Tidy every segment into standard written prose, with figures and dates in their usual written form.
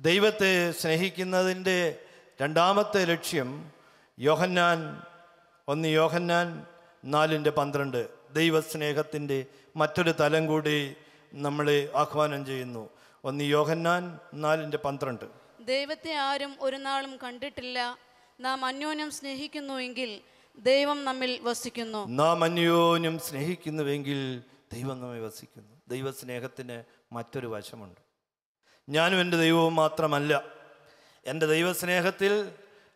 ദൈവത്തെ സ്നേഹിക്കുന്നതിൻ്റെ രണ്ടാമത്തെ ലക്ഷ്യം യോഹന്നാൻ 4:12 ദൈവസ്നേഹത്തിൻ്റെ മറ്റൊരു തലം കൂടി നമ്മളെ ആഹ്വാനം ചെയ്യുന്നു. 1 യോഹന്നാൻ 4:12 ദൈവത്തെ ആരും ഒരു നാളും കണ്ടിട്ടില്ല. നാം അന്യോന്യം സ്നേഹിക്കുന്നുവെങ്കിൽ ദൈവം നമ്മിൽ വസിക്കുന്നു. നാം അന്യോന്യം സ്നേഹിക്കുന്നുവെങ്കിൽ ദൈവം നമ്മെ വസിക്കുന്നു. ദൈവസ്നേഹത്തിന് മറ്റൊരു വശമുണ്ട്. ഞാനും എൻ്റെ ദൈവവും മാത്രമല്ല, എൻ്റെ ദൈവസ്നേഹത്തിൽ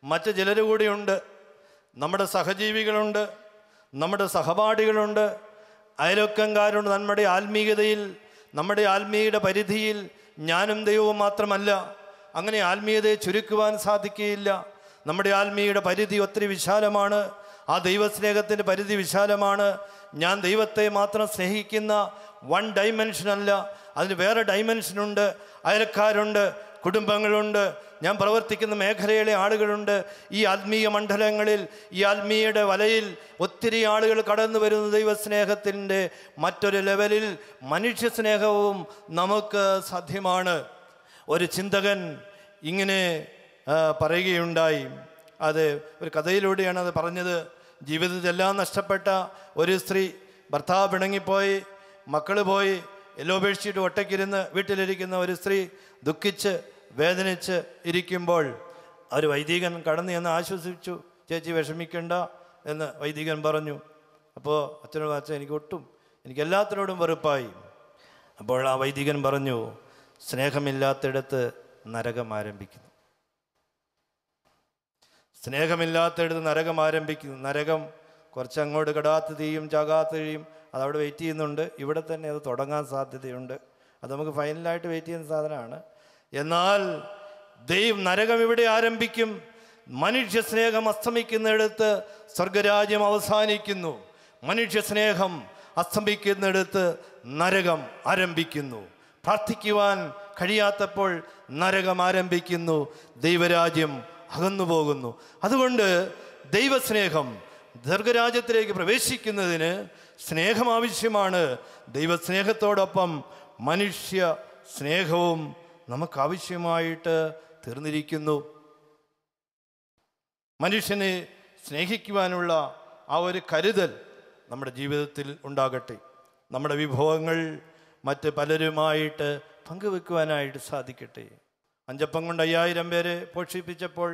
മറ്റു ചിലർ കൂടിയുണ്ട്. നമ്മുടെ സഹജീവികളുണ്ട്, നമ്മുടെ സഹപാഠികളുണ്ട്, അയൽവക്കംകാരുണ്ട്. നമ്മുടെ ആത്മീയതയിൽ, നമ്മുടെ ആത്മീയയുടെ പരിധിയിൽ ഞാനും ദൈവവും മാത്രമല്ല. അങ്ങനെ ആത്മീയതയെ ചുരുക്കുവാൻ സാധിക്കുകയില്ല. നമ്മുടെ ആത്മീയയുടെ പരിധി ഒത്തിരി വിശാലമാണ്. ആ ദൈവസ്നേഹത്തിൻ്റെ പരിധി വിശാലമാണ്. ഞാൻ ദൈവത്തെ മാത്രം സ്നേഹിക്കുന്ന വൺ ഡൈമെൻഷനല്ല, അതിന് വേറെ ഡൈമെൻഷനുണ്ട്. അയൽക്കാരുണ്ട്, കുടുംബങ്ങളുണ്ട്, ഞാൻ പ്രവർത്തിക്കുന്ന മേഖലയിലെ ആളുകളുണ്ട്. ഈ ആത്മീയ മണ്ഡലങ്ങളിൽ, ഈ ആത്മീയയുടെ വലയിൽ ഒത്തിരി ആളുകൾ കടന്നു വരുന്ന ദൈവസ്നേഹത്തിൻ്റെ മറ്റൊരു ലെവലിൽ മനുഷ്യ സ്നേഹവും നമുക്ക് സാധ്യമാണ്. ഒരു ചിന്തകൻ ഇങ്ങനെ പറയുകയുണ്ടായി. അത് ഒരു കഥയിലൂടെയാണ് അത് പറഞ്ഞത്. ജീവിതത്തിലെല്ലാം നഷ്ടപ്പെട്ട ഒരു സ്ത്രീ, ഭർത്താവ് പിണങ്ങിപ്പോയി, മക്കൾ പോയി, എല്ലാം ഉപേക്ഷിച്ചിട്ട് ഒറ്റയ്ക്കിരുന്ന് വീട്ടിലിരിക്കുന്ന ഒരു സ്ത്രീ ദുഃഖിച്ച് വേദനിച്ച് ഇരിക്കുമ്പോൾ ഒരു വൈദികൻ കടന്നു എന്ന് ആശ്വസിച്ചു. ചേച്ചി വിഷമിക്കണ്ട എന്ന് വൈദികൻ പറഞ്ഞു. അപ്പോൾ അച്ഛനോട്, അച്ഛൻ എനിക്ക് എല്ലാത്തിനോടും വെറുപ്പായി. അപ്പോൾ ആ വൈദികൻ പറഞ്ഞു, സ്നേഹമില്ലാത്തിടത്ത് നരകം ആരംഭിക്കുന്നു. സ്നേഹമില്ലാത്തിടത്ത് നരകം ആരംഭിക്കുന്നു. നരകം കുറച്ചങ്ങോട്ട് കെടാത്ത തീയും ചാകാത്ത തീയും അതവിടെ വെയിറ്റ് ചെയ്യുന്നുണ്ട്. ഇവിടെ തന്നെ അത് തുടങ്ങാൻ സാധ്യതയുണ്ട്. അത് നമുക്ക് ഫൈനലായിട്ട് വെയിറ്റ് ചെയ്യുന്ന സാധനമാണ്. എന്നാൽ നരകം ഇവിടെ ആരംഭിക്കും. മനുഷ്യ സ്നേഹം അസ്തമിക്കുന്നിടത്ത് സ്വർഗരാജ്യം അവസാനിക്കുന്നു. മനുഷ്യ സ്നേഹം അസ്തമിക്കുന്നിടത്ത് നരകം ആരംഭിക്കുന്നു. പ്രാർത്ഥിക്കുവാൻ കഴിയാത്തപ്പോൾ നരകം ആരംഭിക്കുന്നു. ദൈവരാജ്യം അകന്നു പോകുന്നു. അതുകൊണ്ട് ദൈവസ്നേഹം സ്വർഗരാജ്യത്തിലേക്ക് പ്രവേശിക്കുന്നതിന് സ്നേഹം ആവശ്യമാണ്. ദൈവസ്നേഹത്തോടൊപ്പം മനുഷ്യ സ്നേഹവും നമുക്കാവശ്യമായിട്ട് തീർന്നിരിക്കുന്നു. മനുഷ്യനെ സ്നേഹിക്കുവാനുള്ള ആ ഒരു കരുതൽ നമ്മുടെ ജീവിതത്തിൽ ഉണ്ടാകട്ടെ. നമ്മുടെ വിഭവങ്ങൾ മറ്റ് പലരുമായിട്ട് പങ്കുവെക്കുവാനായിട്ട് സാധിക്കട്ടെ. 5 അപ്പം കൊണ്ട് 5000 പേരെ പോഷിപ്പിച്ചപ്പോൾ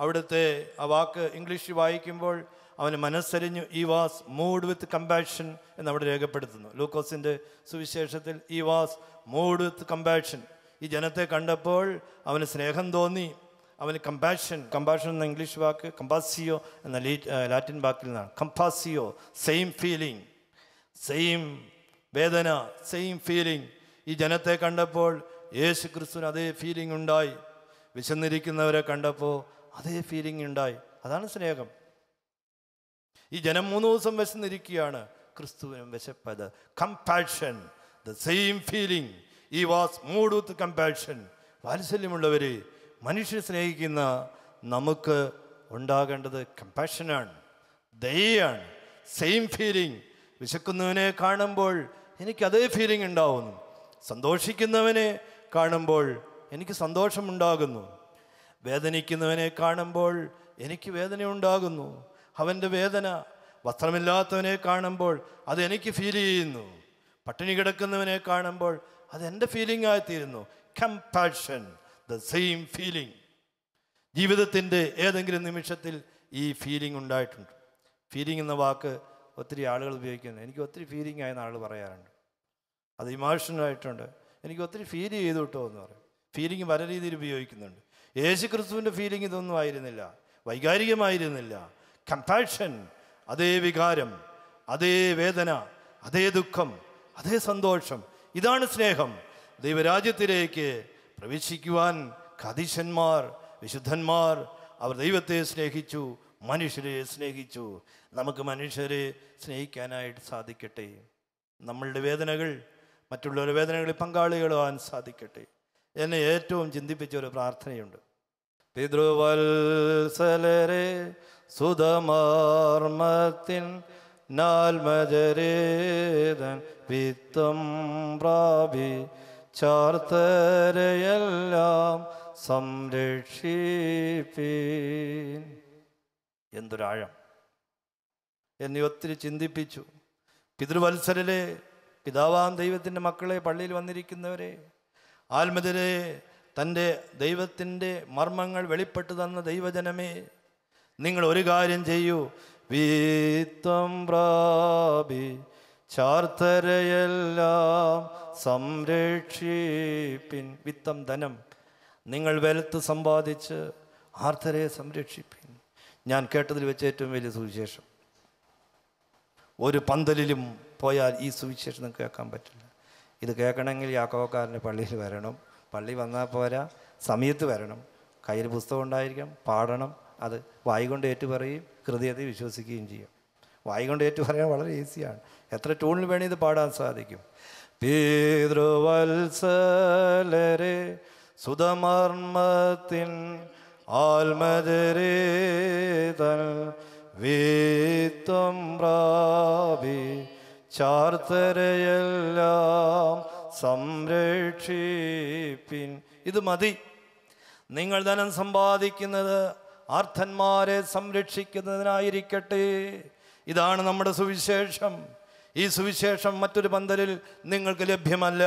അവിടുത്തെ ആ വാക്ക് ഇംഗ്ലീഷിൽ വായിക്കുമ്പോൾ അവന് മനസ്സരിഞ്ഞു. ഈ വാസ് മൂഡ് വിത്ത് കമ്പാഷൻ എന്നവിടെ രേഖപ്പെടുത്തുന്നു. ലൂക്കോസിൻ്റെ സുവിശേഷത്തിൽ ഈ വാസ് മൂഡ് വിത്ത് കമ്പാഷൻ. ഈ ജനത്തെ കണ്ടപ്പോൾ അവന് സ്നേഹം തോന്നി. അവന് കമ്പാഷൻ എന്ന ഇംഗ്ലീഷ് വാക്ക് കമ്പാസിയോ എന്ന ലാറ്റിൻ വാക്കിൽ നിന്നാണ്. കമ്പാസിയോ, സെയിം ഫീലിംഗ്, സെയിം വേദന, സെയിം ഫീലിംഗ്. ഈ ജനത്തെ കണ്ടപ്പോൾ യേശു ക്രിസ്തുവിന് അതേ ഫീലിംഗ് ഉണ്ടായി. വിശന്നിരിക്കുന്നവരെ കണ്ടപ്പോൾ അതേ ഫീലിംഗ് ഉണ്ടായി. അതാണ് സ്നേഹം. ഈ ജനം 3 ദിവസം വിശന്നിരിക്കുകയാണ്, ക്രിസ്തുവിനും വിശപ്പത്. Compassion, the same feeling. He was moved with compassion. വാത്സല്യമുള്ളവരെ, മനുഷ്യനെ സ്നേഹിക്കുന്ന നമുക്ക് ഉണ്ടാകേണ്ടത് കമ്പാഷനാണ്, ദയയാണ്, സെയിം ഫീലിംഗ്. വിശക്കുന്നവനെ കാണുമ്പോൾ എനിക്ക് അതേ ഫീലിംഗ് ഉണ്ടാവുന്നു. സന്തോഷിക്കുന്നവനെ കാണുമ്പോൾ എനിക്ക് സന്തോഷമുണ്ടാകുന്നു. വേദനിക്കുന്നവനെ കാണുമ്പോൾ എനിക്ക് വേദന ഉണ്ടാകുന്നു. അവൻ്റെ വേദന. വസ്ത്രമില്ലാത്തവനെ കാണുമ്പോൾ അതെനിക്ക് ഫീൽ ചെയ്യുന്നു. പട്ടിണി കിടക്കുന്നവനെ കാണുമ്പോൾ അതെൻ്റെ ഫീലിംഗ് ആയിത്തീരുന്നു. Compassion, the same feeling. ജീവിതത്തിൻ്റെ ഏതെങ്കിലും നിമിഷത്തിൽ ഈ ഫീലിംഗ് ഉണ്ടായിട്ടുണ്ട്. ഫീലിംഗ് എന്ന വാക്ക് ഒത്തിരി ആളുകൾ ഉപയോഗിക്കുന്നത്. എനിക്ക് ഒത്തിരി ഫീലിംഗ് ആയെന്ന് ആൾ പറയാറുണ്ട്. അത് ഇമോഷണലായിട്ടുണ്ട്. എനിക്ക് ഒത്തിരി ഫീൽ ചെയ്തു കിട്ടോ എന്ന് പറയും. ഫീലിംഗ് പല രീതിയിൽ ഉപയോഗിക്കുന്നുണ്ട്. യേശു ക്രിസ്തുവിൻ്റെ ഫീലിംഗ് ഇതൊന്നും ആയിരുന്നില്ല, വൈകാരികമായിരുന്നില്ല. കമ്പാഷൻ, അതേ വികാരം, അതേ വേദന, അതേ ദുഃഖം, അതേ സന്തോഷം. ഇതാണ് സ്നേഹം. ദൈവരാജ്യത്തിലേക്ക് പ്രവേശിക്കുവാൻ ഖദീശന്മാർ, വിശുദ്ധന്മാർ അവർ ദൈവത്തെ സ്നേഹിച്ചു, മനുഷ്യരെ സ്നേഹിച്ചു. നമുക്ക് മനുഷ്യരെ സ്നേഹിക്കാനായിട്ട് സാധിക്കട്ടെ. നമ്മളുടെ വേദനകൾ മറ്റുള്ളവരുടെ വേദനകളിൽ പങ്കാളികളാവാൻ സാധിക്കട്ടെ. എന്നെ ഏറ്റവും ചിന്തിപ്പിച്ച ഒരു പ്രാർത്ഥനയുണ്ട്. പിതൃവത്സലരെ സുതമർമ്മത്തിൻ നാൽമജരേതൻ വിത്തം പ്രാപി ചാർത്തരയെല്ലാം സംരക്ഷിപ്പീൻ. എന്തൊരാഴം! എന്നെ ഒത്തിരി ചിന്തിപ്പിച്ചു. പിതൃവത്സരരെ, പിതാവാം ദൈവത്തിൻ്റെ മക്കളെ, പള്ളിയിൽ വന്നിരിക്കുന്നവരെ, ആത്മജരെ, തൻ്റെ ദൈവത്തിൻ്റെ മർമ്മങ്ങൾ വെളിപ്പെട്ടു തന്ന ദൈവജനമേ, നിങ്ങൾ ഒരു കാര്യം ചെയ്യൂ. വിത്തം പ്രാപി ചാർത്തരയെല്ലാം സംരക്ഷിപ്പിൻ. വിത്തം ധനം. നിങ്ങൾ വെലത്ത് സമ്പാദിച്ച് ആർത്തരയെ സംരക്ഷിപ്പിൻ. ഞാൻ കേട്ടതിൽ വെച്ച് ഏറ്റവും വലിയ സുവിശേഷം. ഒരു പന്തലിലും പോയാൽ ഈ സുവിശേഷം നിങ്ങൾക്ക് കേൾക്കാൻ പറ്റില്ല. ഇത് കേൾക്കണമെങ്കിൽ യാക്കോബക്കാരൻ്റെ പള്ളിയിൽ വരണം. പള്ളി വന്നാൽ പോരാ, സമയത്ത് വരണം. കയ്യിൽ പുസ്തകം ഉണ്ടായിരിക്കാം, പാടണം. അത് വായിക്കൊണ്ട് ഏറ്റു പറയും, ഹൃദയത്തെ വിശ്വസിക്കുകയും ചെയ്യും. വായിക്കൊണ്ട് ഏറ്റു പറയാൻ വളരെ ഈസിയാണ്. എത്ര ട്യൂണിൽ വേണേ ഇത് പാടാൻ സാധിക്കും. പിതൃവത്സലരെ സുതമർമ്മത്തിൻ ആത്മജരേ തൻ വിത്തം പ്രാപി ചാർത്തരയെല്ലാം സംരക്ഷിപ്പിൻ. ഇത് മതി. നിങ്ങൾ ധനം സമ്പാദിക്കുന്നത് ആർത്തന്മാരെ സംരക്ഷിക്കുന്നതിനായിരിക്കട്ടെ. ഇതാണ് നമ്മുടെ സുവിശേഷം. ഈ സുവിശേഷം മറ്റൊരു പന്തലിൽ നിങ്ങൾക്ക് ലഭ്യമല്ല.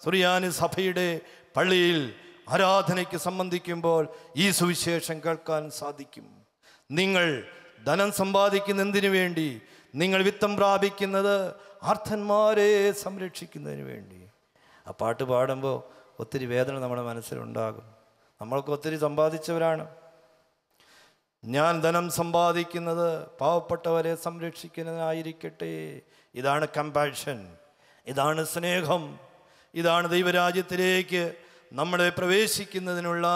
സുറിയാനി സഭയുടെ പള്ളിയിൽ ആരാധനയ്ക്ക് സംബന്ധിക്കുമ്പോൾ ഈ സുവിശേഷം കേൾക്കാൻ സാധിക്കും. നിങ്ങൾ ധനം സമ്പാദിക്കുന്ന എന്തിനു വേണ്ടി? നിങ്ങൾ വിത്തം പ്രാപിക്കുന്നത് ആർത്തന്മാരെ സംരക്ഷിക്കുന്നതിന് വേണ്ടി. ആ പാട്ട് പാടുമ്പോൾ ഒത്തിരി വേദന നമ്മുടെ മനസ്സിലുണ്ടാകും. നമ്മൾക്ക് ഒത്തിരി സമ്പാദിച്ചവരാണ്. ഞാൻ ധനം സമ്പാദിക്കുന്നത് പാവപ്പെട്ടവരെ സംരക്ഷിക്കുന്നതിനായിരിക്കട്ടെ. ഇതാണ് കമ്പാഷൻ, ഇതാണ് സ്നേഹം, ഇതാണ് ദൈവരാജ്യത്തിലേക്ക് നമ്മളെ പ്രവേശിക്കുന്നതിനുള്ള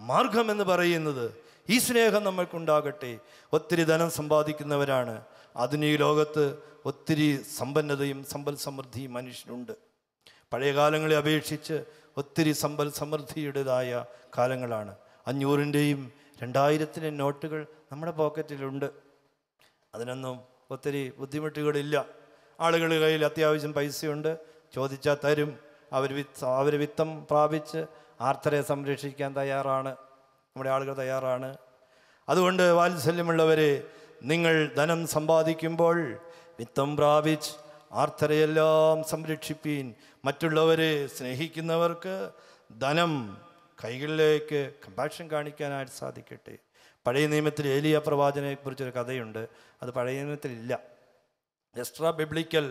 മാർഗമെന്ന് പറയുന്നത്. ഈ സ്നേഹം നമ്മൾക്കുണ്ടാകട്ടെ. ഒത്തിരി ധനം സമ്പാദിക്കുന്നവരാണ്. അതിന് ഈ ലോകത്ത് ഒത്തിരി സമ്പന്നതയും സമ്പൽ സമൃദ്ധിയും മനുഷ്യനുണ്ട്. പഴയ കാലങ്ങളെ അപേക്ഷിച്ച് ഒത്തിരി സമ്പൽ സമൃദ്ധിയുടേതായ കാലങ്ങളാണ്. 500-ൻ്റെയും 2000-ൻ്റെയും നോട്ടുകൾ നമ്മുടെ പോക്കറ്റിലുണ്ട്. അതിനൊന്നും ഒത്തിരി ബുദ്ധിമുട്ടുകളില്ല. ആളുകളുടെ കയ്യിൽ അത്യാവശ്യം പൈസയുണ്ട്, ചോദിച്ചാൽ തരും. അവർ വിത്തം പ്രാപിച്ച് ആർത്തരെ സംരക്ഷിക്കാൻ തയ്യാറാണ്. നമ്മുടെ ആളുകൾ തയ്യാറാണ്. അതുകൊണ്ട് വാത്സല്യമുള്ളവരെ, നിങ്ങൾ ധനം സമ്പാദിക്കുമ്പോൾ വിത്തം പ്രാപിച്ച് ആർത്തരയെല്ലാം സംരക്ഷിപ്പീൻ. മറ്റുള്ളവരെ സ്നേഹിക്കുന്നവർക്ക് ധനം കൈകളിലേക്ക് കമ്പാഷൻ കാണിക്കാനായിട്ട് സാധിക്കട്ടെ. പഴയ നിയമത്തിൽ ഏലിയ പ്രവാചകനെക്കുറിച്ചൊരു കഥയുണ്ട്. അത് പഴയ നിയമത്തിലില്ല, എക്സ്ട്രാ ബിബ്ലിക്കൽ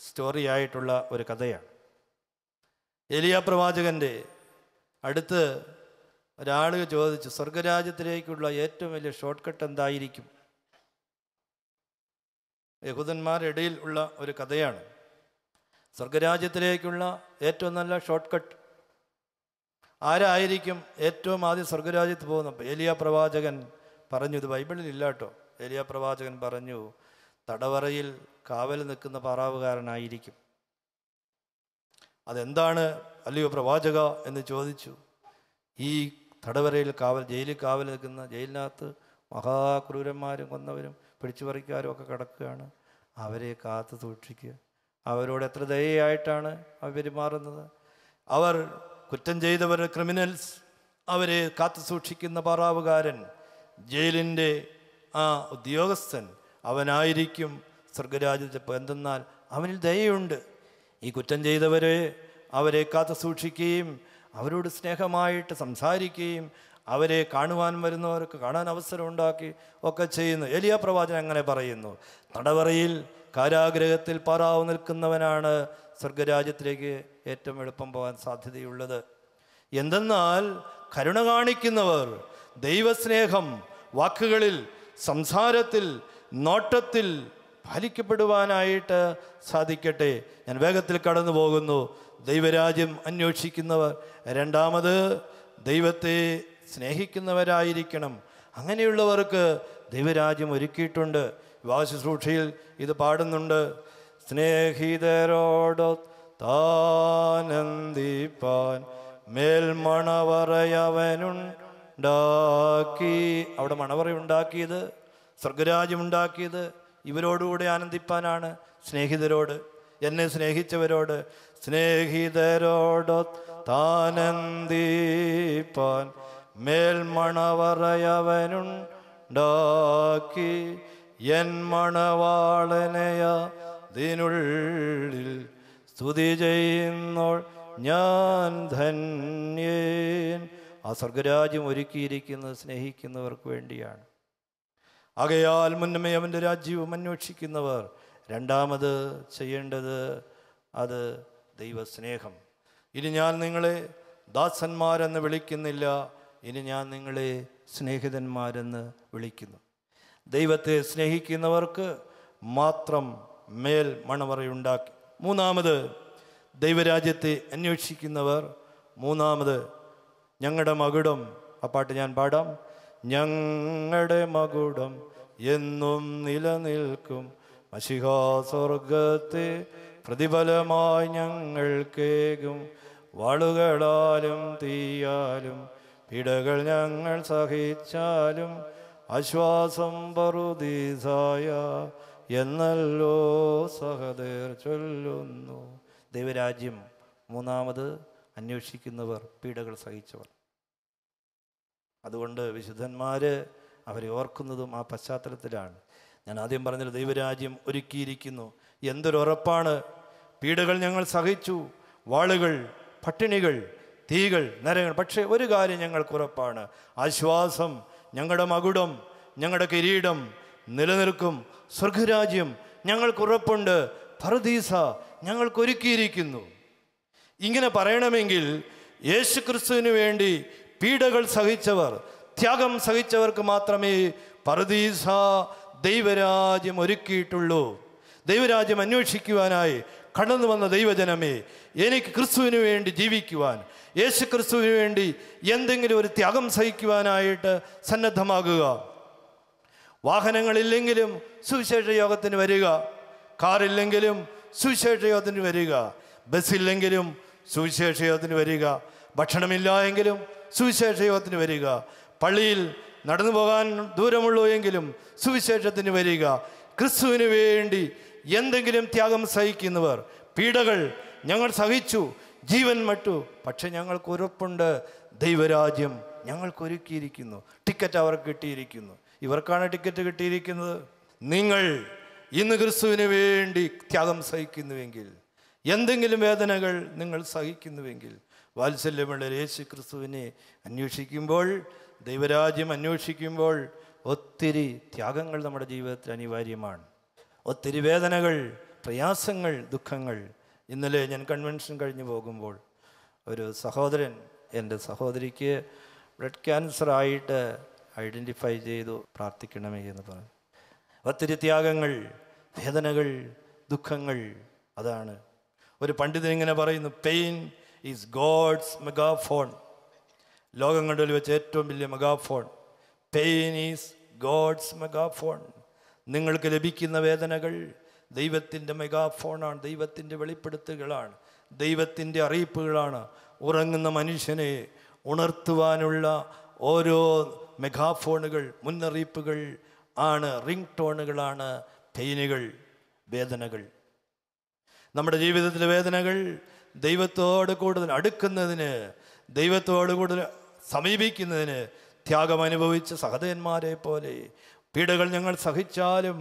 സ്റ്റോറി ആയിട്ടുള്ള ഒരു കഥയാണ്. ഏലിയ പ്രവാചകൻ്റെ അടുത്ത് ഒരാൾ ചോദിച്ചു, സ്വർഗരാജ്യത്തിലേക്കുള്ള ഏറ്റവും വലിയ ഷോർട്ട് കട്ട് എന്തായിരിക്കും? യഹൂദന്മാരുടെ ഇടയിൽ ഉള്ള ഒരു കഥയാണ്. സ്വർഗരാജ്യത്തിലേക്കുള്ള ഏറ്റവും നല്ല ഷോർട്ട് കട്ട് ആരായിരിക്കും? ഏറ്റവും ആദ്യം സ്വർഗരാജ്യത്ത് പോകുന്നപ്പോൾ ഏലിയ പ്രവാചകൻ പറഞ്ഞു, ഇത് ബൈബിളിൽ ഇല്ല കേട്ടോ. ഏലിയ പ്രവാചകൻ പറഞ്ഞു, തടവറയിൽ കാവൽ നിൽക്കുന്ന പാറാവുകാരനായിരിക്കും. അതെന്താണ് അല്ലയോ പ്രവാചക എന്ന് ചോദിച്ചു. ഈ തടവറയിൽ ജയിലിൽ കാവൽ നിൽക്കുന്ന, ജയിലിനകത്ത് മഹാക്രൂരന്മാരും കൊന്നവരും പിടിച്ചുപറിക്കാരും ഒക്കെ കിടക്കുകയാണ്. അവരെ കാത്തു സൂക്ഷിക്കുക. അവരോട് എത്ര ദയയായിട്ടാണ് അവർ പെരുമാറുന്നത്. അവർ കുറ്റം ചെയ്തവർ, ക്രിമിനൽസ്, അവരെ കാത്തു സൂക്ഷിക്കുന്ന പാറാവുകാരൻ, ജയിലിൻ്റെ ആ ഉദ്യോഗസ്ഥൻ, അവനായിരിക്കും സ്വർഗരാജ്യത്തിൽ. എന്തെന്നാൽ അവനിൽ ദയയുണ്ട്. ഈ കുറ്റം ചെയ്തവരെ അവരെ കാത്തു സൂക്ഷിക്കുകയും അവരോട് സ്നേഹമായിട്ട് സംസാരിക്കുകയും അവരെ കാണുവാൻ വരുന്നവർക്ക് കാണാൻ അവസരം ഉണ്ടാക്കി ഒക്കെ ചെയ്യുന്നു. ഏലിയ പ്രവാചകൻ അങ്ങനെ പറയുന്നു. തടവറയിൽ കാരാഗ്രഹത്തിൽ പാറാവ് നിൽക്കുന്നവനാണ് സ്വർഗരാജ്യത്തിലേക്ക് ഏറ്റവും എളുപ്പം പോകാൻ സാധ്യതയുള്ളത്. എന്തെന്നാൽ കരുണ കാണിക്കുന്നവർ, ദൈവസ്നേഹം വാക്കുകളിൽ, സംസാരത്തിൽ, നോട്ടത്തിൽ പാലിക്കപ്പെടുവാനായിട്ട് സാധിക്കട്ടെ. ഞാൻ വേഗത്തിൽ കടന്നു പോകുന്നു. ദൈവരാജ്യം അന്വേഷിക്കുന്നവർ, രണ്ടാമത് ദൈവത്തെ സ്നേഹിക്കുന്നവരായിരിക്കണം. അങ്ങനെയുള്ളവർക്ക് ദൈവരാജ്യം ഒരുക്കിയിട്ടുണ്ട്. വിവാഹ ശുശ്രൂഷയിൽ ഇത് പാടുന്നുണ്ട്. സ്നേഹിതരോടൊത്താനന്ദിപ്പാൻ മേൽമണവറയവനുണ്ടാക്കി. അവിടെ മണവറയുണ്ടാക്കിയത്, സ്വർഗരാജ്യമുണ്ടാക്കിയത് ഇവരോടുകൂടെ ആനന്ദിപ്പാനാണ്. സ്നേഹിതരോട്, എന്നെ സ്നേഹിച്ചവരോട്. സ്നേഹിതരോടൊത്താനന്ദിപ്പാൻ താനന്ദിപ്പാൻ മേൽമണവറയവനുണ്ടാക്കി. എൻ മണവാളനയതിനുള്ളിൽ സ്തുതി ചെയ്യുന്നോൾ ഞാൻ ധന്യൻ. ആ സ്വർഗരാജ്യം ഒരുക്കിയിരിക്കുന്നത് സ്നേഹിക്കുന്നവർക്ക് വേണ്ടിയാണ്. ആകയാൽ മുന്നമേ അവൻ്റെ രാജ്യവും അന്വേഷിക്കുന്നവർ രണ്ടാമത് ചെയ്യേണ്ടത് അത് ദൈവസ്നേഹം. ഇനി ഞാൻ നിങ്ങളെ ദാസന്മാരെന്ന് വിളിക്കുന്നില്ല, ഇനി ഞാൻ നിങ്ങളെ സ്നേഹിതന്മാരെന്ന് വിളിക്കുന്നു. ദൈവത്തെ സ്നേഹിക്കുന്നവർക്ക് മാത്രം മേൽ മണവറയുണ്ടാക്കി. മൂന്നാമത് ദൈവരാജ്യത്തെ അന്വേഷിക്കുന്നവർ. മൂന്നാമത് ഞങ്ങളുടെ മകുടം. ആ പാട്ട് ഞാൻ പാടാം. ഞങ്ങളുടെ മകുടം എന്നും നിലനിൽക്കും, മശിഹാ സ്വർഗത്തെ പ്രതിഫലമായി ഞങ്ങൾക്കേകും. വാളുകളാലും തീയാലും പിടകൾ ഞങ്ങൾ സഹിച്ചാലും ആശ്വാസം പറുദീസായ എന്നല്ലോ സഹദേർ ചൊല്ലുന്നു. ദൈവരാജ്യം മൂന്നാമത് അന്വേഷിക്കുന്നവർ, പീഡകൾ സഹിച്ചവർ. അതുകൊണ്ട് വിശുദ്ധന്മാര് അവരെ ഓർക്കുന്നതും ആ പശ്ചാത്തലത്തിലാണ്. ഞാൻ ആദ്യം പറഞ്ഞത് ദൈവരാജ്യം ഒരുക്കിയിരിക്കുന്നു. എന്തൊരുറപ്പാണ്! പീഡകൾ ഞങ്ങൾ സഹിച്ചു, വാളുകൾ, പട്ടിണികൾ, തീകൾ, നരകങ്ങൾ. പക്ഷേ ഒരു കാര്യം ഞങ്ങൾക്ക് ഉറപ്പാണ്, ആശ്വാസം, ഞങ്ങളുടെ മകുടം, ഞങ്ങളുടെ കിരീടം നിലനിൽക്കും. സ്വർഗരാജ്യം ഞങ്ങൾക്ക് ഉറപ്പുണ്ട്, പറുദീസ ഞങ്ങൾക്കൊരുക്കിയിരിക്കുന്നു. ഇങ്ങനെ പറയണമെങ്കിൽ യേശുക്രിസ്തുവിന് വേണ്ടി പീഡകൾ സഹിച്ചവർ, ത്യാഗം സഹിച്ചവർക്ക് മാത്രമേ പറുദീസ ദൈവരാജ്യം ഒരുക്കിയിട്ടുള്ളൂ. ദൈവരാജ്യം അന്വേഷിക്കുവാനായി കടന്നു വന്ന ദൈവജനമേ, എനിക്ക് ക്രിസ്തുവിന് വേണ്ടി ജീവിക്കുവാൻ, യേശു ക്രിസ്തുവിന് വേണ്ടി എന്തെങ്കിലും ഒരു ത്യാഗം സഹിക്കുവാനായിട്ട് സന്നദ്ധമാകുക. വാഹനങ്ങളില്ലെങ്കിലും സുവിശേഷ യോഗത്തിന് വരിക, കാറില്ലെങ്കിലും സുവിശേഷ യോഗത്തിന് വരിക, ബസ്സില്ലെങ്കിലും സുവിശേഷ യോഗത്തിന് വരിക, ഭക്ഷണമില്ല എങ്കിലും സുവിശേഷ യോഗത്തിന് വരിക, പള്ളിയിൽ നടന്നു പോകാൻ ദൂരമുള്ളൂ എങ്കിലും സുവിശേഷത്തിന് വരിക. ക്രിസ്തുവിന് വേണ്ടി എന്തെങ്കിലും ത്യാഗം സഹിക്കുന്നവർ, പീഡകൾ ഞങ്ങൾ സഹിച്ചു, ജീവൻ മറ്റു, പക്ഷെ ഞങ്ങൾക്ക് ഉറപ്പുണ്ട് ദൈവരാജ്യം ഞങ്ങൾക്കൊരുക്കിയിരിക്കുന്നു. ടിക്കറ്റ് അവർക്ക് കിട്ടിയിരിക്കുന്നു. ഇവർക്കാണ് ടിക്കറ്റ് കിട്ടിയിരിക്കുന്നത്. നിങ്ങൾ ഇന്ന് ക്രിസ്തുവിന് വേണ്ടി ത്യാഗം സഹിക്കുന്നുവെങ്കിൽ, എന്തെങ്കിലും വേദനകൾ നിങ്ങൾ സഹിക്കുന്നുവെങ്കിൽ, വാത്സല്യമുള്ള യേശു ക്രിസ്തുവിനെ അന്വേഷിക്കുമ്പോൾ, ദൈവരാജ്യം അന്വേഷിക്കുമ്പോൾ ഒത്തിരി ത്യാഗങ്ങൾ നമ്മുടെ ജീവിതത്തിൽ അനിവാര്യമാണ്. ഒത്തിരി വേദനകൾ, പ്രയാസങ്ങൾ, ദുഃഖങ്ങൾ. ഇന്നലെ ഞാൻ കൺവെൻഷൻ കഴിഞ്ഞ് പോകുമ്പോൾ ഒരു സഹോദരൻ എൻ്റെ സഹോദരിക്ക് ബ്ലഡ് ക്യാൻസറായിട്ട് ഐഡൻറ്റിഫൈ ചെയ്തു, പ്രാർത്ഥിക്കണമേ എന്ന് പറഞ്ഞു. ഒത്തിരി ത്യാഗങ്ങൾ, വേദനകൾ, ദുഃഖങ്ങൾ. അതാണ് ഒരു പണ്ഡിതൻ ഇങ്ങനെ പറയുന്നു, പെയിൻ ഈസ് ഗോഡ്സ് മെഗാഫോൺ. ലോകം കണ്ടതിൽ വെച്ച് ഏറ്റവും വലിയ megaphone. Pain is God's megaphone. നിങ്ങൾക്ക് ലഭിക്കുന്ന വേദനകൾ ദൈവത്തിൻ്റെ മെഗാഫോണാണ്, ദൈവത്തിൻ്റെ വെളിപ്പെടുത്തലുകളാണ്, ദൈവത്തിൻ്റെ അറിയിപ്പുകളാണ്. ഉറങ്ങുന്ന മനുഷ്യനെ ഉണർത്തുവാനുള്ള ഓരോ മെഗാഫോണുകൾ, മുന്നറിയിപ്പുകൾ ആണ്, റിംഗ് ടോണുകളാണ് പെയിനുകൾ, വേദനകൾ. നമ്മുടെ ജീവിതത്തിലെ വേദനകൾ ദൈവത്തോട് കൂടുതൽ അടുക്കുന്നതിന്, ദൈവത്തോട് കൂടുതൽ സമീപിക്കുന്നതിന് ത്യാഗം അനുഭവിച്ച സഹോദരന്മാരെ പോലെ പീഡകൾ ഞങ്ങൾ സഹിച്ചാലും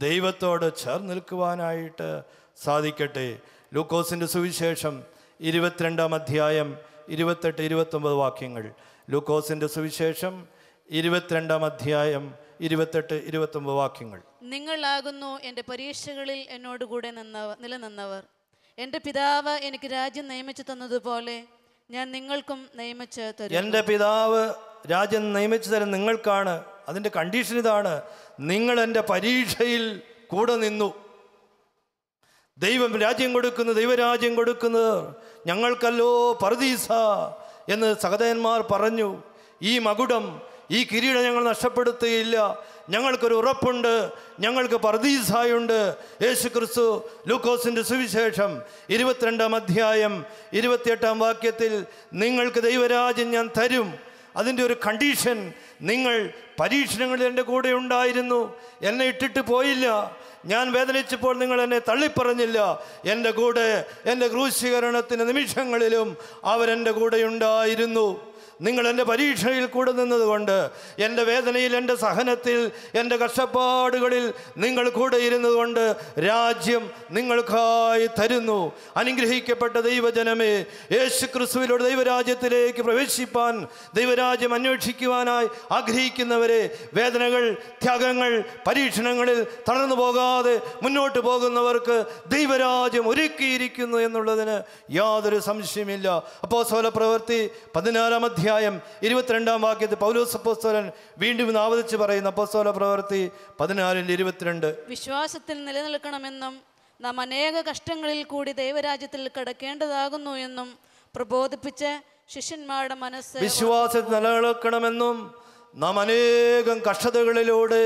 ദൈവത്തോട് ചേർന്ന് നിൽക്കുവാനായിട്ട് സാധിക്കട്ടെ. ലൂക്കോസിൻ്റെ സുവിശേഷം 22-ാം അധ്യായം 28-29 വാക്യങ്ങൾ. ലൂക്കോസിൻ്റെ സുവിശേഷം 22-ാം അധ്യായം 28-29 വാക്യങ്ങൾ. നിങ്ങളാകുന്നു എൻ്റെ പരീക്ഷകളിൽ എന്നോടുകൂടെ നിലനിന്നവർ. എൻ്റെ പിതാവ് എനിക്ക് രാജ്യം നിയമിച്ചു തന്നതുപോലെ ഞാൻ നിങ്ങൾക്കും നിയമിച്ച് തരും. എൻ്റെ പിതാവ് രാജ്യം നിയമിച്ചു തരും നിങ്ങൾക്കാണ്. അതിൻ്റെ കണ്ടീഷൻ ഇതാണ്, നിങ്ങൾ എൻ്റെ പരീക്ഷയിൽ കൂടെ നിന്നു. ദൈവം രാജ്യം കൊടുക്കുന്നു, ദൈവരാജ്യം കൊടുക്കുന്നത് ഞങ്ങൾക്കല്ലോ പറുദീസ എന്ന് സഹോദരന്മാർ പറഞ്ഞു. ഈ മകുടം, ഈ കിരീടം ഞങ്ങൾ നഷ്ടപ്പെടുത്തുകയില്ല. ഞങ്ങൾക്കൊരു ഉറപ്പുണ്ട്, ഞങ്ങൾക്ക് പറുദീസായുണ്ട്. യേശു ക്രിസ്തു ലൂക്കോസിൻ്റെ സുവിശേഷം 22-ാം അധ്യായം 28-ാം വാക്യത്തിൽ നിങ്ങൾക്ക് ദൈവരാജ്യം ഞാൻ തരും. അതിൻ്റെ ഒരു കണ്ടീഷൻ, നിങ്ങൾ പരീക്ഷണങ്ങളിൽ എൻ്റെ കൂടെ ഉണ്ടായിരുന്നു, എന്നെ ഇട്ടിട്ട് പോയില്ല, ഞാൻ വേദനിച്ചപ്പോൾ നിങ്ങൾ എന്നെ തള്ളിപ്പറഞ്ഞില്ല. എൻ്റെ കൂടെ എൻ്റെ ക്രൂശീകരണത്തിൻ്റെ നിമിഷങ്ങളിലും അവരെൻ്റെ കൂടെ ഉണ്ടായിരുന്നു. നിങ്ങൾ എൻ്റെ പരീക്ഷയിൽ കൂടെ നിന്നതുകൊണ്ട്, എൻ്റെ വേദനയിൽ, എൻ്റെ സഹനത്തിൽ, എൻ്റെ കഷ്ടപ്പാടുകളിൽ നിങ്ങൾ കൂടെ ഇരുന്നതുകൊണ്ട് രാജ്യം നിങ്ങൾക്കായി തരുന്നു. അനുഗ്രഹിക്കപ്പെട്ട ദൈവജനമേ, യേശു ക്രിസ്തുവിലൂടെ ദൈവരാജ്യത്തിലേക്ക് പ്രവേശിപ്പാൻ, ദൈവരാജ്യം അന്വേഷിക്കുവാനായി ആഗ്രഹിക്കുന്നവരെ, വേദനകൾ, ത്യാഗങ്ങൾ, പരീക്ഷണങ്ങളിൽ തളർന്നു പോകാതെ മുന്നോട്ട് പോകുന്നവർക്ക് ദൈവരാജ്യം ഒരുക്കിയിരിക്കുന്നു എന്നുള്ളതിന് യാതൊരു സംശയമില്ല. അപ്പോസ്തല പ്രവൃത്തി 14-ാം അധ്യായം 22-ാം വാക്യത്തിൽ പൗലോസ് അപ്പോസ്തലൻ വീണ്ടും ആവർത്തിച്ച് പറയുന്ന അപ്പോസ്തല പ്രവൃത്തി 14:22, വിശ്വാസത്തിൽ നിലനിൽക്കണമെന്നും നാം അനേക കഷ്ടങ്ങളിൽ കൂടി ദൈവരാജ്യത്തിൽ കടക്കേണ്ടതാകുന്നു എന്നും പ്രബോധിപ്പിച്ച് ശിഷ്യന്മാരുടെ മനസ്സ് വിശ്വാസത്തിൽ നിലനിൽക്കണമെന്നും നാം അനേകം കഷ്ടതകളിലൂടെ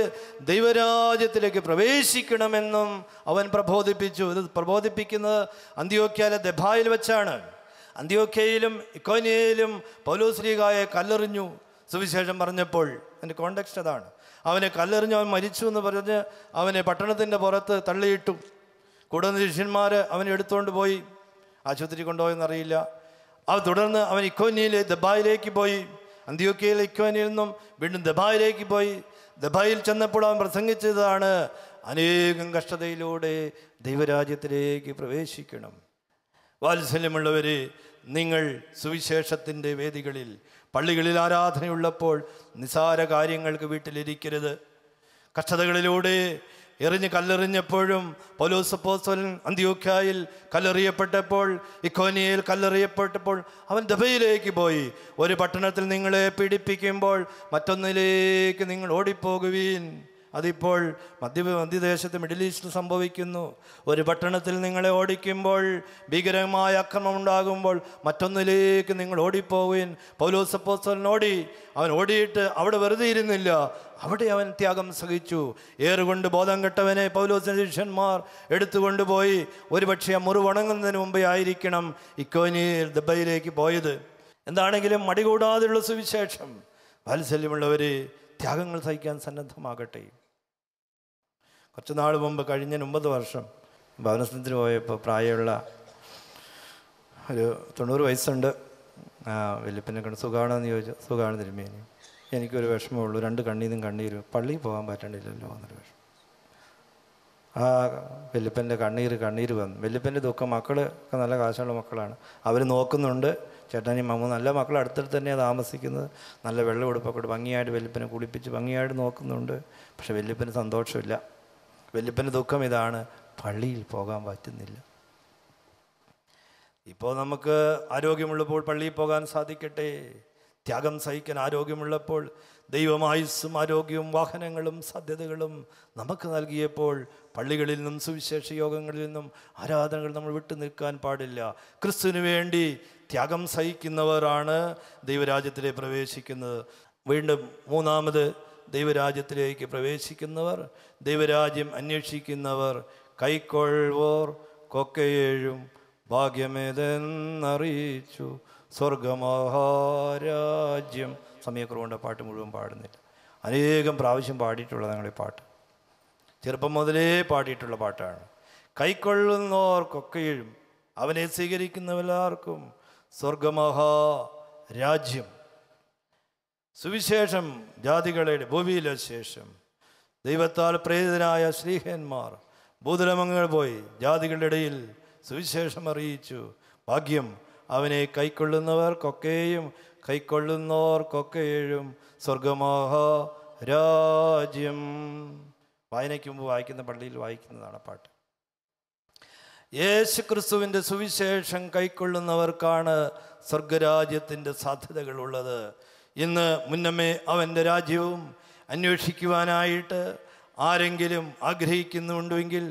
ദൈവരാജ്യത്തിലേക്ക് പ്രവേശിക്കണമെന്നും അവൻ പ്രബോധിപ്പിച്ചു. ഇത് പ്രബോധിപ്പിക്കുന്നത് അന്ത്യോക്യയിലെ ദെബായിൽ വെച്ചാണ്. അന്ത്യോക്യയിലും ഇക്കോന്യയിലും പൗലോസ്ലീഹായെ കല്ലെറിഞ്ഞു സുവിശേഷം പറഞ്ഞപ്പോൾ. എൻ്റെ കോണ്ടെക്സ്റ്റ് അതാണ്. അവനെ കല്ലെറിഞ്ഞ് അവൻ മരിച്ചു എന്ന് പറഞ്ഞ് അവനെ പട്ടണത്തിൻ്റെ പുറത്ത് തള്ളിയിട്ടു. കൂടുതൽ ശിഷ്യന്മാർ അവനെ എടുത്തുകൊണ്ട് പോയി. ആശുപത്രി കൊണ്ടുപോയെന്നറിയില്ല. തുടർന്ന് അവൻ ഇക്കോന്യയിലെ ദെബായിലേക്ക് പോയി. അന്ത്യോക്യയിലെ ഇക്കോന്യയിൽ നിന്നും വീണ്ടും ദെബായിലേക്ക് പോയി. ദെബായിൽ ചെന്നപ്പോൾ അവൻ പ്രസംഗിച്ചതാണ്, അനേകം കഷ്ടതയിലൂടെ ദൈവരാജ്യത്തിലേക്ക് പ്രവേശിക്കണം. വാത്സല്യമുള്ളവരെ, നിങ്ങൾ സുവിശേഷത്തിൻ്റെ വേദികളിൽ, പള്ളികളിൽ ആരാധനയുള്ളപ്പോൾ നിസാര കാര്യങ്ങൾക്ക് വീട്ടിലിരിക്കരുത്. കഷ്ടതകളിലൂടെ കല്ലെറിഞ്ഞപ്പോഴും പൗലോസ് അപ്പോസ്തലൻ അന്ത്യോക്യയിൽ കല്ലെറിയപ്പെട്ടപ്പോൾ, ഇക്കോന്യയിൽ കല്ലെറിയപ്പെട്ടപ്പോൾ അവൻ ദെബയിലേക്ക് പോയി. ഒരു പട്ടണത്തിൽ നിങ്ങളെ പീഡിപ്പിക്കുമ്പോൾ മറ്റൊന്നിലേക്ക് നിങ്ങൾ ഓടിപ്പോകുവീൻ. അതിപ്പോൾ മധ്യദേശത്ത് മിഡിൽ ഈസ്റ്റിൽ സംഭവിക്കുന്നു. ഒരു പട്ടണത്തിൽ നിങ്ങളെ ഓടിക്കുമ്പോൾ, ഭീകരമായ ആക്രമണം ഉണ്ടാകുമ്പോൾ മറ്റൊന്നിലേക്ക് നിങ്ങൾ ഓടിപ്പോകുവിൻ. പൗലോസ് അപ്പോസ്തലൻ ഓടി. അവൻ ഓടിയിട്ട് അവിടെ വെറുതെ ഇരുന്നില്ല, അവിടെ അവൻ ത്യാഗം സഹിച്ചു. ഏറുകൊണ്ട് ബോധം കെട്ടവനെ പൗലോസിന്റെ ശിഷ്യന്മാർ എടുത്തുകൊണ്ടുപോയി. ഒരുപക്ഷെ മുറിവണങ്ങുന്നതിന് മുമ്പേ ആയിരിക്കണം ഇക്കോന്യയിൽ ദെബയിലേക്ക് പോയത്. എന്താണെങ്കിലും മടികൂടാതെയുള്ള സുവിശേഷം. വാത്സല്യമുള്ളവരെ, ത്യാഗങ്ങൾ സഹിക്കാൻ സന്നദ്ധമാകട്ടെ. കുറച്ച് നാൾ മുമ്പ്, കഴിഞ്ഞ 9 വർഷം ഭവനത്തിന് പോയപ്പോൾ പ്രായമുള്ള ഒരു 90 വയസ്സുണ്ട്. വല്യപ്പനെ കണ്ട് സുഖമാണെന്ന് ചോദിച്ചു. സുഖമാണ് തിരുമേനി, എനിക്കൊരു വിഷമമുള്ളൂ, 2 കണ്ണീന്നും കണ്ണീരും, പള്ളിയിൽ പോകാൻ പറ്റണില്ലല്ലോ എന്നൊരു വിഷമം. ആ വല്യപ്പൻ്റെ കണ്ണീര് വന്നു. വല്യപ്പൻ്റെ ദുഃഖം, മക്കളൊക്കെ നല്ല കാശുള്ള മക്കളാണ്, അവർ നോക്കുന്നുണ്ട്. ചേട്ടനും മമ്മൂ നല്ല മക്കൾ അടുത്തടുത്ത് തന്നെയാണ് താമസിക്കുന്നത്. നല്ല വെള്ളം ഉടുപ്പൊക്കെ ഭംഗിയായിട്ട് വല്യപ്പനെ കുളിപ്പിച്ച് ഭംഗിയായിട്ട് നോക്കുന്നുണ്ട്. പക്ഷെ വല്യപ്പന് സന്തോഷമില്ല. വല്യപ്പൻ്റെ ദുഃഖം ഇതാണ്, പള്ളിയിൽ പോകാൻ പറ്റുന്നില്ല. ഇപ്പോൾ നമുക്ക് ആരോഗ്യമുള്ളപ്പോൾ പള്ളിയിൽ പോകാൻ സാധിക്കട്ടെ. ത്യാഗം സഹിക്കാൻ ആരോഗ്യമുള്ളപ്പോൾ, ദൈവമായുസ്സും ആരോഗ്യവും വാഹനങ്ങളും സാധ്യതകളും നമുക്ക് നൽകിയപ്പോൾ പള്ളികളിൽ നിന്നും സുവിശേഷ യോഗങ്ങളിൽ നിന്നും ആരാധനകൾ നമ്മൾ വിട്ടു നിൽക്കാൻ പാടില്ല. ക്രിസ്തുവിന് വേണ്ടി ത്യാഗം സഹിക്കുന്നവരാണ് ദൈവരാജ്യത്തിലേക്ക് പ്രവേശിക്കുന്നത്. വീണ്ടും മൂന്നാമത്, ദൈവരാജ്യത്തിലേക്ക് പ്രവേശിക്കുന്നവർ, ദൈവരാജ്യം അന്വേഷിക്കുന്നവർ കൈക്കൊള്ളുവോർ കൊക്കയേഴും ഭാഗ്യമേതെന്നറിയിച്ചു സ്വർഗമഹാരാജ്യം. സമയക്കുറവുകൊണ്ട് പാട്ട് മുഴുവൻ പാടുന്നില്ല. അനേകം പ്രാവശ്യം പാടിയിട്ടുള്ള ഞങ്ങളീ പാട്ട്, ചെറുപ്പം മുതലേ പാടിയിട്ടുള്ള പാട്ടാണ്. കൈക്കൊള്ളുന്നവർക്കൊക്കെയും അവനെ സ്വീകരിക്കുന്നവരെല്ലാവർക്കും സ്വർഗമഹാരാജ്യം. സുവിശേഷം ജാതികളുടെ ഭൂമിയിലെ ശേഷം ദൈവത്താൽ പ്രേരിതനായ ശ്ലീഹന്മാർ ഭൂതലമങ്ങൾ പോയി ജാതികളുടെ ഇടയിൽ സുവിശേഷം അറിയിച്ചു. ഭാഗ്യം അവനെ കൈക്കൊള്ളുന്നവർക്കൊക്കെയും സ്വർഗമഹാരാജ്യം. വായനയ്ക്ക് മുമ്പ് വായിക്കുന്ന പള്ളിയിൽ വായിക്കുന്നതാണ് പാട്ട്. യേശു ക്രിസ്തുവിൻ്റെ സുവിശേഷം കൈക്കൊള്ളുന്നവർക്കാണ് സ്വർഗരാജ്യത്തിൻ്റെ സാധ്യതകളുള്ളത്. ഇന്ന് മുന്നമേ അവൻ്റെ രാജ്യവും അന്വേഷിക്കുവാനായിട്ട് ആരെങ്കിലും ആഗ്രഹിക്കുന്നുണ്ടെങ്കിൽ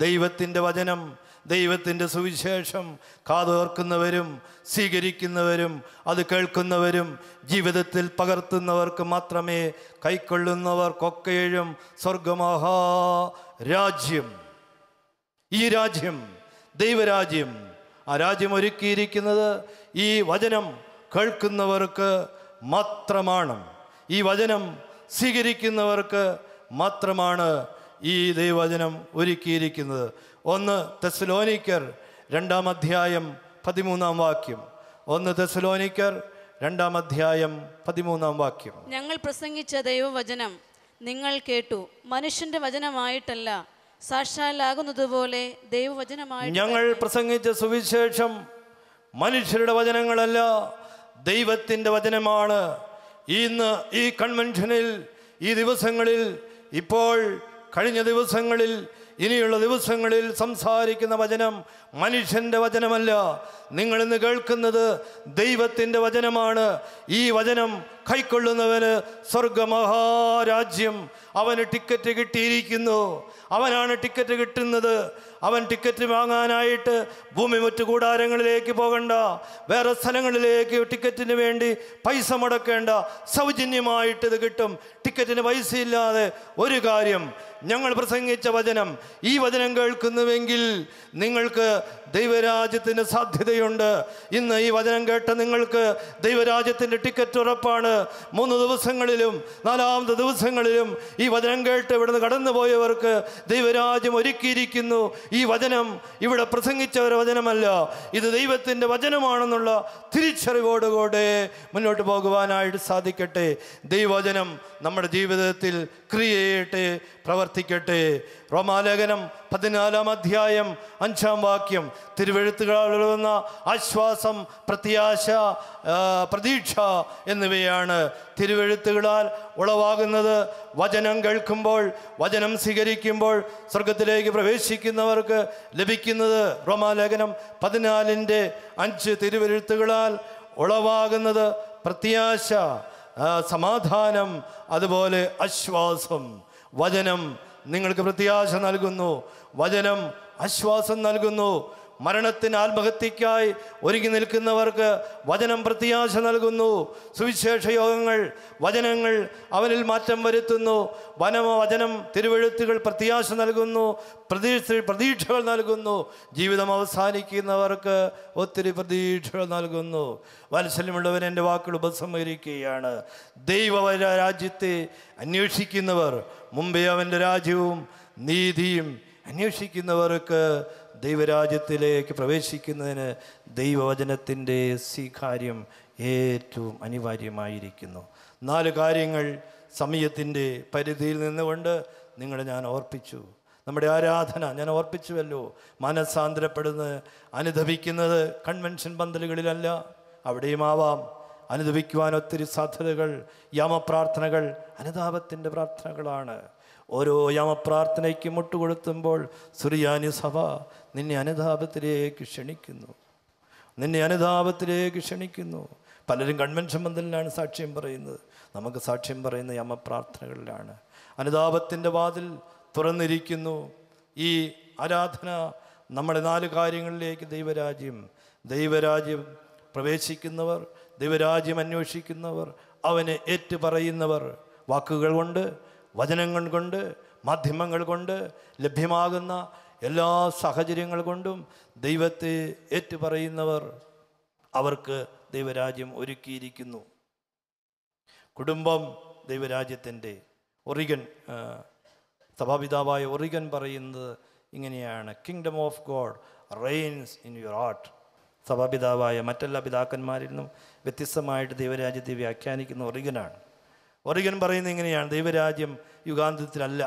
ദൈവത്തിൻ്റെ വചനം, ദൈവത്തിൻ്റെ സുവിശേഷം കാതോർക്കുന്നവരും സ്വീകരിക്കുന്നവരും അത് കേൾക്കുന്നവരും ജീവിതത്തിൽ പകർത്തുന്നവർക്ക് മാത്രമേ കൈക്കൊള്ളുന്നവർക്കൊക്കെയും സ്വർഗമഹാരാജ്യം. ഈ രാജ്യം ദൈവരാജ്യം. ആ രാജ്യം ഒരുക്കിയിരിക്കുന്നത് ഈ വചനം കേൾക്കുന്നവർക്ക് മാത്രമാണ്. ഈ വചനം സ്വീകരിക്കുന്നവർക്ക് മാത്രമാണ്. ഈ ദൈവവചനം ഒരുക്കിയിരിക്കുന്നത്. 1 തെസ്സലോനിക്കർ 2-ാം അധ്യായം 13-ാം വാക്യം. 1 തെസ്സലോനിക്കർ 2-ാം അധ്യായം 13-ാം വാക്യം. ഞങ്ങൾ പ്രസംഗിച്ച ദൈവവചനം നിങ്ങൾ കേട്ടു, മനുഷ്യന്റെ വചനമായിട്ടല്ല, സാക്ഷാലാകുന്നതുപോലെ ദൈവവചനമായിട്ട്. ഞങ്ങൾ പ്രസംഗിച്ച സുവിശേഷം മനുഷ്യരുടെ വചനങ്ങളല്ല, ദൈവത്തിൻ്റെ വചനമാണ്. ഇന്ന് ഈ കൺവെൻഷനിൽ, ഈ ദിവസങ്ങളിൽ, ഇപ്പോൾ കഴിഞ്ഞ ദിവസങ്ങളിൽ, ഇനിയുള്ള ദിവസങ്ങളിൽ സംസാരിക്കുന്ന വചനം മനുഷ്യൻ്റെ വചനമല്ല. നിങ്ങളിന്ന് കേൾക്കുന്നത് ദൈവത്തിൻ്റെ വചനമാണ്. ഈ വചനം കൈക്കൊള്ളുന്നവന് സ്വർഗമഹാരാജ്യം, അവന് ടിക്കറ്റ് കിട്ടിയിരിക്കുന്നു. അവനാണ് ടിക്കറ്റ് കിട്ടുന്നത്. അവൻ ടിക്കറ്റ് വാങ്ങാനായിട്ട് ഭൂമി മറ്റു കൂടാരങ്ങളിലേക്ക് പോകണ്ട, വേറെ സ്ഥലങ്ങളിലേക്ക് ടിക്കറ്റിന് വേണ്ടി പൈസ മുടക്കേണ്ട. സൗജന്യമായിട്ട് ഇത് കിട്ടും. ടിക്കറ്റിന് പൈസയില്ലാതെ ഒരു കാര്യം. ഞങ്ങൾ പ്രസംഗിച്ച വചനം, ഈ വചനം കേൾക്കുന്നുവെങ്കിൽ നിങ്ങൾക്ക് ദൈവരാജ്യത്തിന് സാധ്യതയുണ്ട്. ഇന്ന് ഈ വചനം കേട്ട നിങ്ങൾക്ക് ദൈവരാജ്യത്തിൻ്റെ ടിക്കറ്റ് ഉറപ്പാണ്. 3 ദിവസങ്ങളിലും 4-ാമത്തെ ദിവസങ്ങളിലും ഈ വചനം കേട്ട് ഇവിടുന്ന് കടന്നുപോയവർക്ക് ദൈവരാജ്യം ഒരുക്കിയിരിക്കുന്നു. ഈ വചനം ഇവിടെ പ്രസംഗിച്ചവരുടെ വചനമല്ല, ഇത് ദൈവത്തിൻ്റെ വചനമാണെന്നുള്ള തിരിച്ചറിവോടുകൂടെ മുന്നോട്ട് പോകുവാനായിട്ട് സാധിക്കട്ടെ. ദൈവവചനം നമ്മുടെ ജീവിതത്തിൽ ക്രിയ ചെയ്യട്ടെ, പ്രവർത്തിക്കട്ടെ. റോമാലേഖനം 14-ാം അധ്യായം 5-ാം വാക്യം. തിരുവെഴുത്തുകളാൽ ഉളവുന്ന ആശ്വാസം, പ്രത്യാശ, പ്രതീക്ഷ എന്നിവയാണ് തിരുവെഴുത്തുകളാൽ ഉളവാകുന്നത്. വചനം കേൾക്കുമ്പോൾ, വചനം സ്വീകരിക്കുമ്പോൾ സ്വർഗത്തിലേക്ക് പ്രവേശിക്കുന്നവർക്ക് ലഭിക്കുന്നത് റോമാലേഖനം 14:5 തിരുവെഴുത്തുകളാൽ ഉളവാകുന്നത് പ്രത്യാശ, സമാധാനം, അതുപോലെ ആശ്വാസം. വചനം നിങ്ങൾക്ക് പ്രത്യാശ നൽകുന്നു. വചനം ആശ്വാസം നൽകുന്നു. മരണത്തിന്, ആത്മഹത്യക്കായി ഒരുങ്ങി നിൽക്കുന്നവർക്ക് വചനം പ്രത്യാശ നൽകുന്നു. സുവിശേഷ യോഗങ്ങൾ, വചനങ്ങൾ അവനിൽ മാറ്റം വരുത്തുന്നു. വചനം, തിരുവെഴുത്തുകൾ പ്രത്യാശ നൽകുന്നു, പ്രതീക്ഷകൾ നൽകുന്നു. ജീവിതം അവസാനിക്കുന്നവർക്ക് ഒത്തിരി പ്രതീക്ഷകൾ നൽകുന്നു. വാത്സല്യമുള്ളവൻ എൻ്റെ വാക്കുകൾ ഉപസംഹരിക്കുകയാണ്. ദൈവരാജ്യത്തെ അന്വേഷിക്കുന്നവർ, മുമ്പേ അവൻ്റെ രാജ്യവും നീതിയും അന്വേഷിക്കുന്നവർക്ക് ദൈവരാജ്യത്തിലേക്ക് പ്രവേശിക്കുന്നതിന് ദൈവവചനത്തിൻ്റെ സ്വീകാര്യം ഏറ്റവും അനിവാര്യമായിരിക്കുന്നു. 4 കാര്യങ്ങൾ സമയത്തിൻ്റെ പരിധിയിൽ നിന്നുകൊണ്ട് നിങ്ങളെ ഞാൻ ഓർപ്പിച്ചു. നമ്മുടെ ആരാധന ഞാൻ ഓർപ്പിച്ചുവല്ലോ. മനസ്സാന്തരപ്പെടുന്നത്, അനുദപിക്കുന്നത് കൺവെൻഷൻ പന്തലുകളിലല്ല, അവിടെയും ആവാം. അനുദപിക്കുവാൻ ഒത്തിരി സാധ്യതകൾ. യാമപ്രാർത്ഥനകൾ അനുതാപത്തിൻ്റെ പ്രാർത്ഥനകളാണ്. ഓരോ യാമപ്രാർത്ഥനയ്ക്ക് മുട്ടുകൊടുത്തുമ്പോൾ സുറിയാനി സഭ നിന്നെ അനുതാപത്തിലേക്ക് ക്ഷണിക്കുന്നു, നിന്നെ അനുതാപത്തിലേക്ക് ക്ഷണിക്കുന്നു. പലരും കൺവെൻഷൻ പന്തലിലാണ് സാക്ഷ്യം പറയുന്നത്. നമുക്ക് സാക്ഷ്യം പറയുന്ന യാമപ്രാർത്ഥനകളിലാണ്. അനുതാപത്തിൻ്റെ വാതിൽ തുറന്നിരിക്കുന്നു. ഈ ആരാധന നമ്മുടെ 4 കാര്യങ്ങളിലേക്ക് ദൈവരാജ്യം പ്രവേശിക്കുന്നവർ, ദൈവരാജ്യം അന്വേഷിക്കുന്നവർ, അവനെ ഏറ്റുപറയുന്നവർ, വാക്കുകൾ കൊണ്ട്, വചനങ്ങൾ കൊണ്ട്, മാധ്യമങ്ങൾ കൊണ്ട്, ലഭ്യമാകുന്ന എല്ലാ സാഹചര്യങ്ങൾ കൊണ്ടും ദൈവത്തെ ഏറ്റുപറയുന്നവർ, അവർക്ക് ദൈവരാജ്യം ഒരുക്കിയിരിക്കുന്നു. കുടുംബം ദൈവരാജ്യത്തിൻ്റെ. ഒറിഗൻ, സഭാപിതാവായ ഒറിഗൻ പറയുന്നത് ഇങ്ങനെയാണ്: kingdom of God reigns in your heart. സഭാപിതാവായ മറ്റെല്ലാ പിതാക്കന്മാരിൽ നിന്നും വ്യത്യസ്തമായിട്ട് ദൈവരാജ്യത്തെ വ്യാഖ്യാനിക്കുന്ന ഒറിഗനാണ്. ഒറിഗൻ പറയുന്നത് ഇങ്ങനെയാണ്: ദൈവരാജ്യം യുഗാന്തത്തിലല്ല,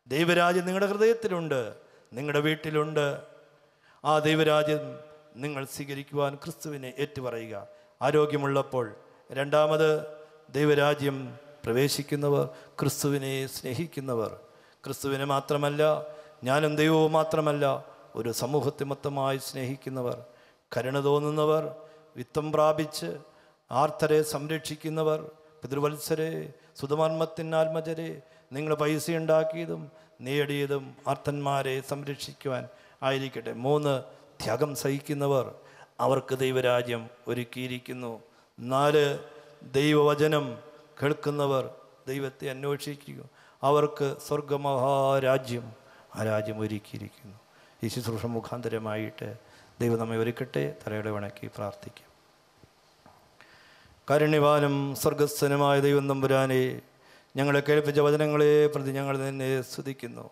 ദൈവരാജ്യം നിങ്ങളുടെ ഹൃദയത്തിലുണ്ട്, നിങ്ങളുടെ വീട്ടിലുണ്ട്. ആ ദൈവരാജ്യം നിങ്ങൾ സ്വീകരിക്കുവാൻ ക്രിസ്തുവിനെ ഏറ്റുപറയുക. ആരോഗ്യമുള്ളപ്പോൾ. 2ാമത്, ദൈവരാജ്യം പ്രവേശിക്കുന്നവർ ക്രിസ്തുവിനെ സ്നേഹിക്കുന്നവർ. ക്രിസ്തുവിനെ മാത്രമല്ല, ഞാനും ദൈവവും മാത്രമല്ല, ഒരു സമൂഹത്തെ മൊത്തമായി സ്നേഹിക്കുന്നവർ, കരുണ തോന്നുന്നവർ, വിത്തം പ്രാപിച്ച് ആർത്തരെ സംരക്ഷിക്കുന്നവർ, പിതൃവത്സരെ, സുതമർമ്മത്തിനാത്മജരെ, നിങ്ങൾ പൈസ ഉണ്ടാക്കിയതും നേടിയതും ആർത്തന്മാരെ സംരക്ഷിക്കുവാൻ ആയിരിക്കട്ടെ. 3, ത്യാഗം സഹിക്കുന്നവർ, അവർക്ക് ദൈവരാജ്യം ഒരുക്കിയിരിക്കുന്നു. 4, ദൈവവചനം കേൾക്കുന്നവർ, ദൈവത്തെ അന്വേഷിക്കുക, അവർക്ക് സ്വർഗമഹാരാജ്യം, ആ രാജ്യം ഒരുക്കിയിരിക്കുന്നു. ഈ ശുശ്രൂഷ മുഖാന്തരമായിട്ട് ദൈവം നമ്മെ ഒരുക്കട്ടെ. തലയുടെ വണക്കി പ്രാർത്ഥിക്കാം. കാരുണ്യവാനും സ്വർഗസ്ഥനുമായ ദൈവം തമ്പുരാനെ, ഞങ്ങളെ കേൾപ്പിച്ച വചനങ്ങളെ പ്രതി ഞങ്ങൾ നിന്നെ സ്തുതിക്കുന്നു.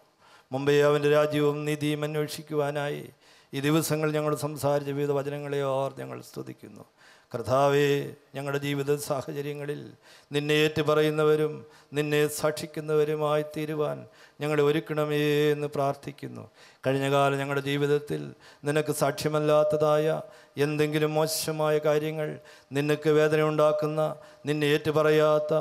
മുമ്പേ അവൻ്റെ രാജ്യവും നീതിയും അന്വേഷിക്കുവാനായി ഈ ദിവസങ്ങൾ ഞങ്ങൾ സംസാരിച്ച വിവിധ വചനങ്ങളെ ഞങ്ങൾ സ്തുതിക്കുന്നു. കർത്താവേ, ഞങ്ങളുടെ ജീവിത സാഹചര്യങ്ങളിൽ നിന്നെ ഏറ്റുപറയുന്നവരും നിന്നെ സാക്ഷിക്കുന്നവരുമായി തീരുവാൻ ഞങ്ങളെ ഒരുക്കണമേ എന്ന് പ്രാർത്ഥിക്കുന്നു. കഴിഞ്ഞ കാലം ഞങ്ങളുടെ ജീവിതത്തിൽ നിനക്ക് സാക്ഷ്യമല്ലാത്തതായ എന്തെങ്കിലും മോശമായ കാര്യങ്ങൾ, നിനക്ക് വേദന ഉണ്ടാക്കുന്ന, നിന്നെ ഏറ്റുപറയാത്ത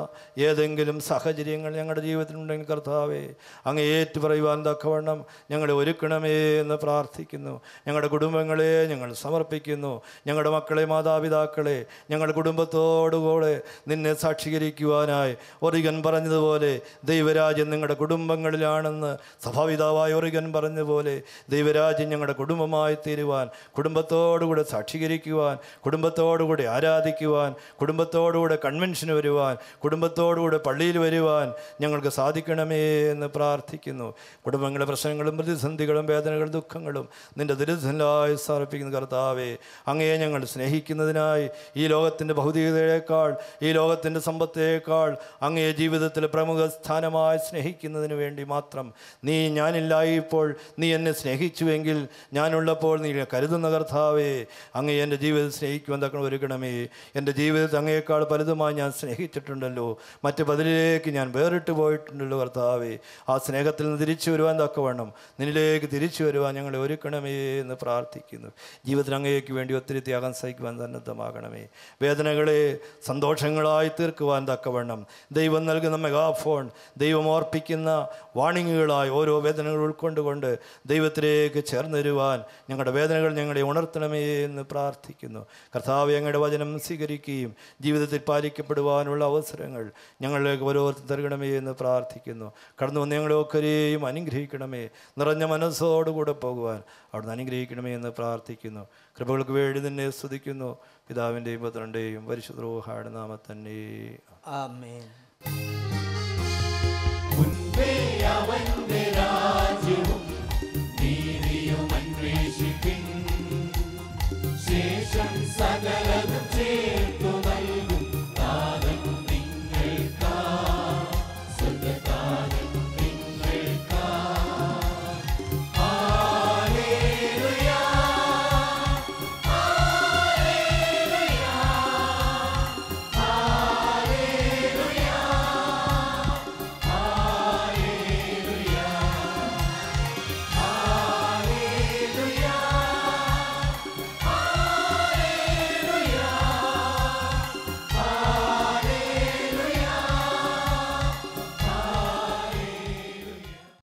ഏതെങ്കിലും സാഹചര്യങ്ങൾ ഞങ്ങളുടെ ജീവിതത്തിലുണ്ടെങ്കിൽ കർത്താവേ, അങ്ങ് ഏറ്റുപറയുവാൻ തക്കവണ്ണം ഞങ്ങളെ ഒരുക്കണമേ എന്ന് പ്രാർത്ഥിക്കുന്നു. ഞങ്ങളുടെ കുടുംബങ്ങളെ ഞങ്ങൾ സമർപ്പിക്കുന്നു. ഞങ്ങളുടെ മക്കളെ, മാതാപിതാക്കളെ, ഞങ്ങളുടെ കുടുംബത്തോടുകൂടെ നിന്നെ സാക്ഷീകരിക്കുവാനായി ഒറിഗൻ പറഞ്ഞതുപോലെ ദൈവരാജ്യം നിങ്ങളുടെ കുടുംബങ്ങളിലാണെന്ന് സഭാപിതാവായ ഒറിഗൻ പറഞ്ഞതുപോലെ ദൈവരാജ്യം ഞങ്ങളുടെ കുടുംബമായി തീരുവാൻ, കുടുംബത്തോടുകൂടെ സാക്ഷീകരിക്കുവാൻ, കുടുംബത്തോടുകൂടെ ആരാധിക്കുവാൻ, കുടുംബത്തോടുകൂടെ കൺവെൻഷന് വരുവാൻ, കുടുംബത്തോടുകൂടെ പള്ളിയിൽ വരുവാൻ ഞങ്ങൾക്ക് സാധിക്കണമേ എന്ന് പ്രാർത്ഥിക്കുന്നു. കുടുംബങ്ങളുടെ പ്രശ്നങ്ങളും പ്രതിസന്ധികളും വേദനകളും ദുഃഖങ്ങളും നിൻ്റെ ദുരിതത്തിലായി സമർപ്പിക്കുന്ന കർത്താവേ, അങ്ങയെ ഞങ്ങൾ സ്നേഹിക്കുന്നതിനായി ഈ ലോകത്തിൻ്റെ ഭൗതികതയേക്കാൾ, ഈ ലോകത്തിൻ്റെ സമ്പത്തേക്കാൾ അങ്ങയെ ജീവിതത്തിൽ പ്രമുഖ സ്ഥാനമായി സ്നേഹിക്കുന്നതിന് വേണ്ടി മാത്രം ഞാനില്ലായപ്പോൾ നീ എന്നെ സ്നേഹിച്ചുവെങ്കിൽ, ഞാനുള്ളപ്പോൾ നീ കരുതുന്ന കർത്താവേ, അങ്ങയെ എൻ്റെ ജീവിതം സ്നേഹിക്കുവാൻ തക്കണം ഒരുക്കണമേ. എൻ്റെ ജീവിതത്തിൽ അങ്ങയേക്കാൾ പലതുമായി ഞാൻ സ്നേഹിച്ചിട്ടുണ്ടല്ലോ, മറ്റ് പതിലേക്ക് ഞാൻ വേറിട്ട് പോയിട്ടുണ്ടല്ലോ കർത്താവേ. ആ സ്നേഹത്തിൽ നിന്ന് തിരിച്ചു വരുവാൻ തക്കവണ്ണം, നിന്നിലേക്ക് തിരിച്ചു വരുവാൻ ഞങ്ങളെ ഒരുക്കണമേ എന്ന് പ്രാർത്ഥിക്കുന്നു. ജീവിതത്തിൽ അങ്ങേക്ക് വേണ്ടി ഒത്തിരി ത്യാഗം സഹിക്കുവാൻ സന്നദ്ധമാകണമേ. വേദനകളെ സന്തോഷങ്ങളായി തീർക്കുവാൻ തക്കവണ്ണം ദൈവം നൽകുന്ന മെഗാഫോൺ, ദൈവം ഓർപ്പിക്കുന്ന വാണിങ്ങുകളായി ഓരോ വേദനകൾ ഉൾക്കൊണ്ടുകൊണ്ട് ദൈവത്തിലേക്ക് ചേർന്ന് വരുവാൻ ഞങ്ങളുടെ വേദനകൾ ഞങ്ങളെ ഉണർത്തണമേ എന്ന് പ്രാർത്ഥിക്കുന്നു. കർത്താവേ, അങ്ങയുടെ വചനം സ്വീകരിക്കുകയും ജീവിതത്തിൽ പാലിക്കപ്പെടുവാനുള്ള അവസരങ്ങൾ ഞങ്ങളിലേക്ക് ഓരോരുത്തർ തരുകണമേ എന്ന് പ്രാർത്ഥിക്കുന്നു. കടന്നു വന്ന് ഞങ്ങളെ ഒക്കെയും അനുഗ്രഹിക്കണമേ. നിറഞ്ഞ മനസ്സോടുകൂടെ പോകുവാൻ അവിടുന്ന് അനുഗ്രഹിക്കണമേ എന്ന് പ്രാർത്ഥിക്കുന്നു. കൃപകൾക്ക് വേണ്ടി നിന്നെ സ്തുതിക്കുന്നു. പിതാവിൻ്റെയും പുത്രൻ്റെയും പരിശുദ്ധ റൂഹായുടെ നാമത്തിൽ തന്നെ ആമേൻ. അവന്റെ രാജ്യവും നീതിയും അന്വേഷിപ്പിൻ, ശേഷം